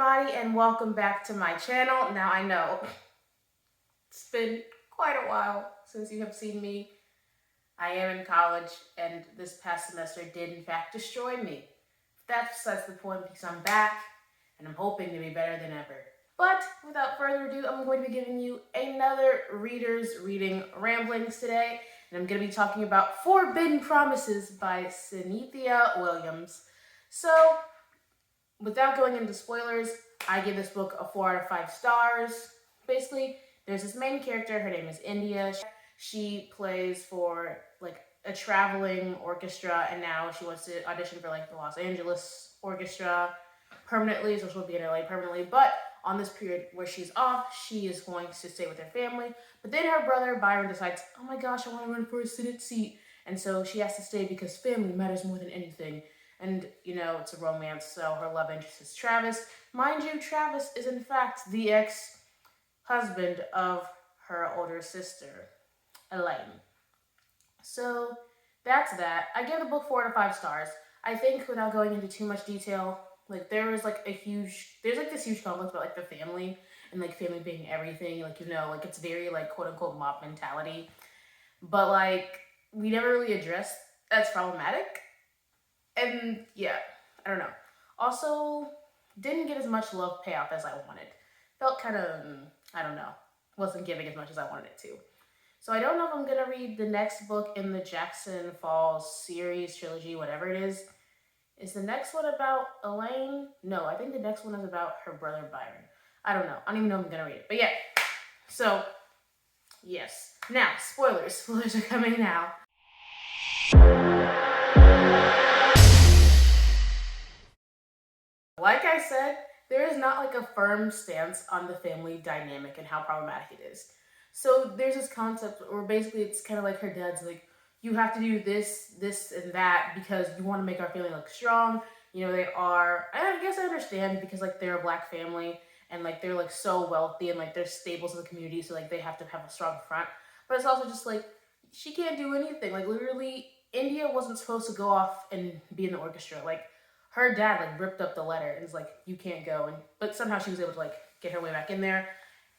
everybody, and welcome back to my channel. Now I know it's been quite a while since you have seen me. I am in college, and this past semester did in fact destroy me. That's the point, because I'm back and I'm hoping to be better than ever. But without further ado, I'm going to be giving you another reader's reading ramblings today, and I'm going to be talking about Forbidden Promises by Synithia Williams. So, without going into spoilers, I give this book a 4 out of 5 stars. Basically, there's this main character, her name is India. She plays for like a traveling orchestra, and now she wants to audition for like the Los Angeles orchestra permanently, so she'll be in LA permanently. But on this period where she's off, she is going to stay with her family. But then her brother Byron decides, oh my gosh, I want to run for a Senate seat. And so she has to stay because family matters more than anything. And, you know, it's a romance, so her love interest is Travis. Mind you, Travis is in fact the ex-husband of her older sister, Elaine. So that's that. I give the book 4 out of 5 stars. I think without going into too much detail, like there's this huge conflict about like the family and like family being everything. Like, you know, like it's very like quote unquote mob mentality. But like we never really addressed that's problematic. And yeah, I don't know. Also, didn't get as much love payoff as I wanted. Felt kind of, I don't know, wasn't giving as much as I wanted it to. So I don't know if I'm gonna read the next book in the Jackson Falls series, trilogy, whatever it is. Is the next one about Elaine? No, I think the next one is about her brother Byron. I don't know. I don't even know if I'm gonna read it. But yeah, so yes. Now, spoilers. Spoilers are coming now. Like I said, there is not like a firm stance on the family dynamic and how problematic it is. So there's this concept where basically it's kind of like her dad's like, you have to do this, this, and that because you want to make our family look strong. You know, they are, I guess I understand because like they're a black family and like they're like so wealthy and like they're staples of the community, so like they have to have a strong front. But it's also just like, she can't do anything. Like literally, India wasn't supposed to go off and be in the orchestra. Like, her dad like ripped up the letter and was like, you can't go. And but somehow she was able to like get her way back in there.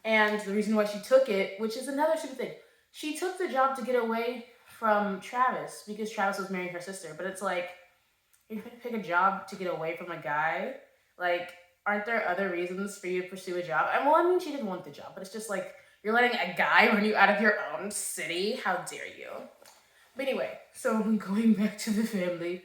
And the reason why she took it, which is another stupid thing, she took the job to get away from Travis because Travis was marrying her sister. But it's like, you pick a job to get away from a guy, like, aren't there other reasons for you to pursue a job? And well, I mean, she didn't want the job, but it's just like, you're letting a guy run you out of your own city? How dare you? But anyway, so going back to the family.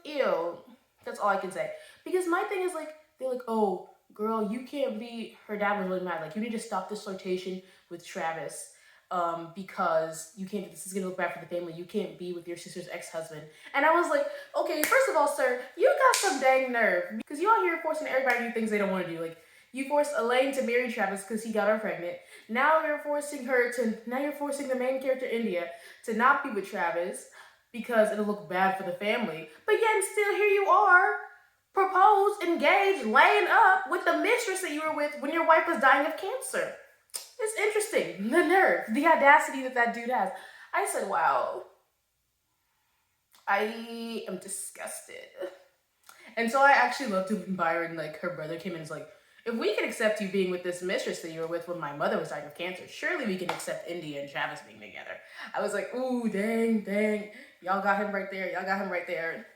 Ew. That's all I can say. Because my thing is like, they're like, oh, girl, you can't be, her dad was really mad. Like, you need to stop this flirtation with Travis, because you can't, this is gonna look bad for the family. You can't be with your sister's ex-husband. And I was like, okay, first of all, sir, you got some dang nerve. Because you out here forcing everybody to do things they don't want to do. Like, you forced Elaine to marry Travis because he got her pregnant. Now you're forcing the main character, India, to not be with Travis because it'll look bad for the family. But yet and still here you are, proposed, engaged, laying up with the mistress that you were with when your wife was dying of cancer. It's interesting. The nerve, the audacity that dude has. I said, wow. I am disgusted. And so I actually loved it when Byron, like her brother came in and was like, if we can accept you being with this mistress that you were with when my mother was dying of cancer, surely we can accept India and Travis being together. I was like, ooh, dang. Y'all got him right there.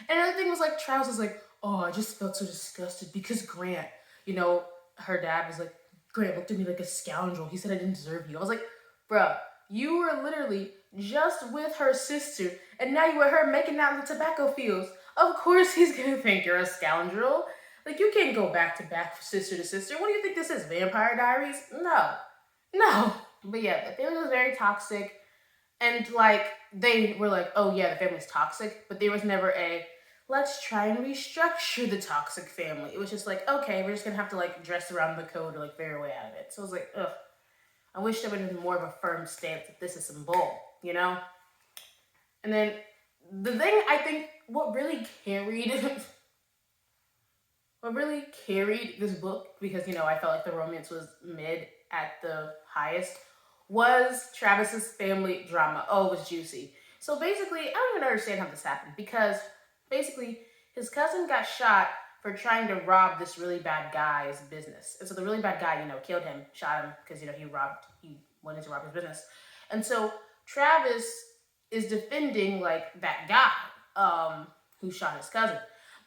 And another thing was like, Travis was like, oh, I just felt so disgusted because Grant, you know, her dad was like, Grant looked at me like a scoundrel. He said I didn't deserve you. I was like, bruh, you were literally just with her sister and now you were her making out in the tobacco fields. Of course he's gonna think you're a scoundrel. Like, you can't go back to back, sister to sister. What do you think this is, Vampire Diaries? No. But yeah, the family was very toxic. And, like, they were like, oh, yeah, the family's toxic. But there was never a, let's try and restructure the toxic family. It was just like, okay, we're just going to have to, like, dress around the code or, like, figure a way out of it. So I was like, ugh. I wish there would have been more of a firm stance that this is some bull, you know? And then the thing I think what really carried this book, because, you know, I felt like the romance was mid at the highest, was Travis's family drama. Oh, it was juicy. So basically, I don't even understand how this happened, because basically his cousin got shot for trying to rob this really bad guy's business. And so the really bad guy, killed him, shot him because, he wanted to rob his business. And so Travis is defending like that guy who shot his cousin.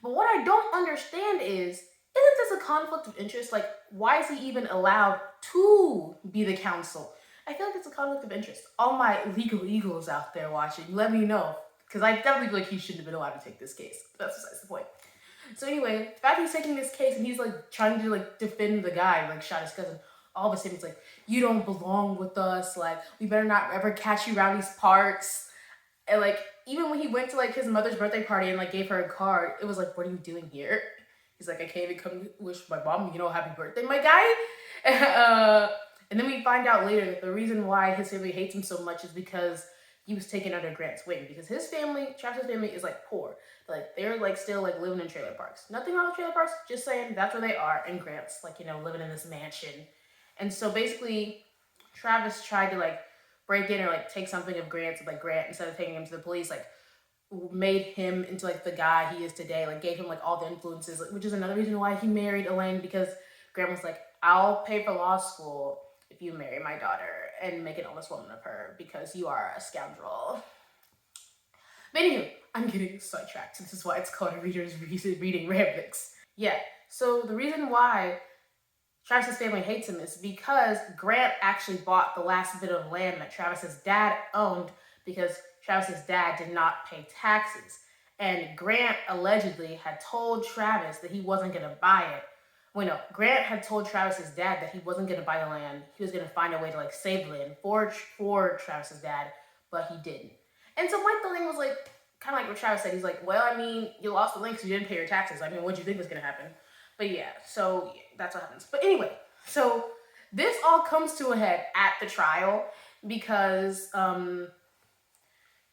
But what I don't understand is, isn't this a conflict of interest? Like, why is he even allowed to be the counsel? I feel like it's a conflict of interest. All my legal eagles out there watching, let me know. Because I definitely feel like he shouldn't have been allowed to take this case. But that's besides the point. So anyway, the fact he's taking this case and he's like trying to like defend the guy who like shot his cousin, all of a sudden it's like, you don't belong with us. Like, we better not ever catch you around these parts. And like, even when he went to like his mother's birthday party and like gave her a card, it was like, what are you doing here? He's like, I can't even come wish my mom, happy birthday, my guy. And then we find out later that the reason why his family hates him so much is because he was taken under Grant's wing. Because his family, Travis's family, is like poor. Like, they're like still like living in trailer parks. Nothing wrong with trailer parks, just saying that's where they are. And Grant's like, living in this mansion. And so basically, Travis tried to like break in or like take something of Grant's, like Grant, instead of taking him to the police, like made him into like the guy he is today, like gave him like all the influences, which is another reason why he married Elaine, because Grant was like, I'll pay for law school if you marry my daughter and make an honest woman of her because you are a scoundrel. But anyway, I'm getting sidetracked. This is why it's called a reader's reading ramblings. Yeah, so the reason why Travis's family hates him is because Grant actually bought the last bit of land that Travis's dad owned because Travis's dad did not pay taxes. And Grant allegedly had told Travis that he wasn't going to buy it. Well, no, Grant had told Travis's dad that he wasn't going to buy the land. He was going to find a way to like save the land for Travis's dad, but he didn't. And so Mike the thing was like, kind of like what Travis said. He's like, well, I mean, you lost the land because you didn't pay your taxes. I mean, what do you think was going to happen? But yeah, so yeah, that's what happens. But anyway, so this all comes to a head at the trial because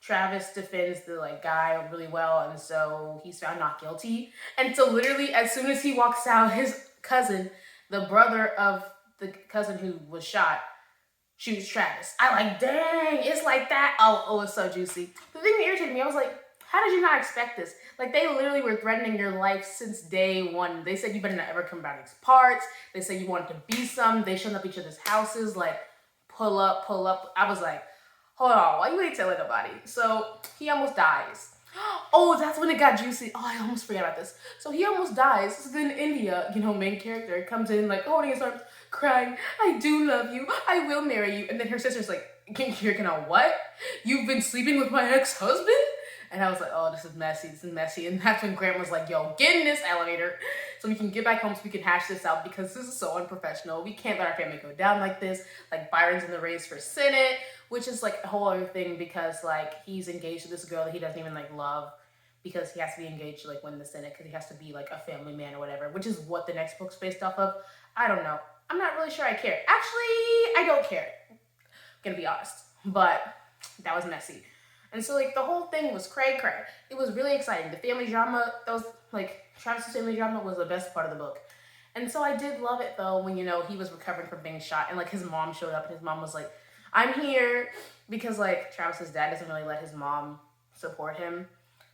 Travis defends the like guy really well, and so he's found not guilty. And so literally, as soon as he walks out, his cousin, the brother of the cousin who was shot, shoots Travis. I like, dang, it's like that. Oh, it's so juicy. The thing that irritated me, I was like, how did you not expect this? Like, they literally were threatening your life since day one. They said you better not ever come back these parts. They said you wanted to be some. They showed up at each other's houses, like, pull up. I was like, hold on, why you ain't telling nobody? So he almost dies. Oh, that's when it got juicy. Oh, I almost forgot about this. So he almost dies. So then India, main character, comes in like holding his arms, crying, I do love you. I will marry you. And then her sister's like, you're gonna what? You've been sleeping with my ex-husband? And I was like, oh, this is messy. And that's when Grant was like, yo, get in this elevator so we can get back home so we can hash this out because this is so unprofessional. We can't let our family go down like this. Like, Byron's in the race for Senate, which is like a whole other thing because like he's engaged to this girl that he doesn't even like love because he has to be engaged to like win the Senate because he has to be like a family man or whatever, which is what the next book's based off of. I don't know. I'm not really sure I care. Actually, I don't care. I'm gonna be honest. But that was messy. And so, like, the whole thing was cray-cray. It was really exciting. The family drama, Travis's family drama was the best part of the book. And so I did love it, though, when, he was recovering from being shot. And, like, his mom showed up, and his mom was like, I'm here. Because, like, Travis's dad doesn't really let his mom support him.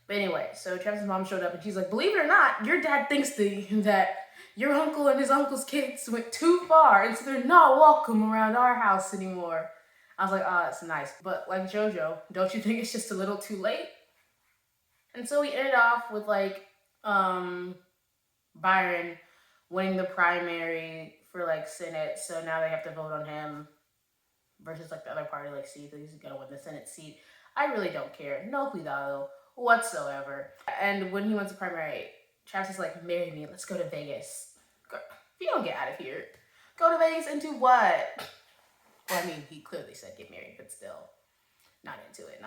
But anyway, so Travis's mom showed up, and she's like, believe it or not, your dad thinks that your uncle and his uncle's kids went too far, and so they're not welcome around our house anymore. I was like, oh, that's nice. But like JoJo, don't you think it's just a little too late? And so we ended off with like Byron winning the primary for like Senate. So now they have to vote on him versus like the other party, like see, he's gonna win the Senate seat. I really don't care. No cuidado whatsoever. And when he wins the primary, Travis is like, marry me, let's go to Vegas. Girl, if you don't get out of here, go to Vegas and do what? Well, I mean, he clearly said get married, but still, not into it.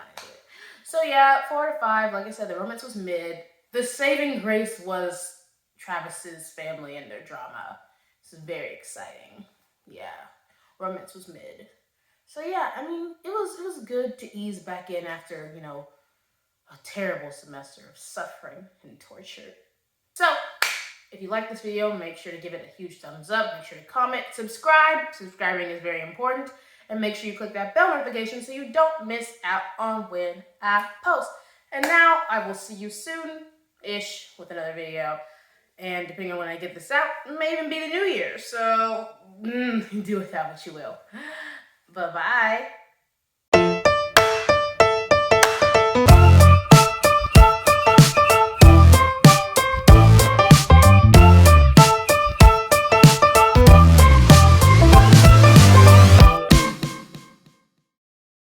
So yeah, 4 to 5. Like I said, the romance was mid. The saving grace was Travis's family and their drama. This is very exciting. Yeah, romance was mid. So yeah, I mean, it was good to ease back in after, a terrible semester of suffering and torture. So, if you like this video, make sure to give it a huge thumbs up. Make sure to comment, subscribe. Subscribing is very important. And make sure you click that bell notification so you don't miss out on when I post. And now I will see you soon-ish with another video. And depending on when I get this out, it may even be the new year. So do with that what you will. Bye-bye.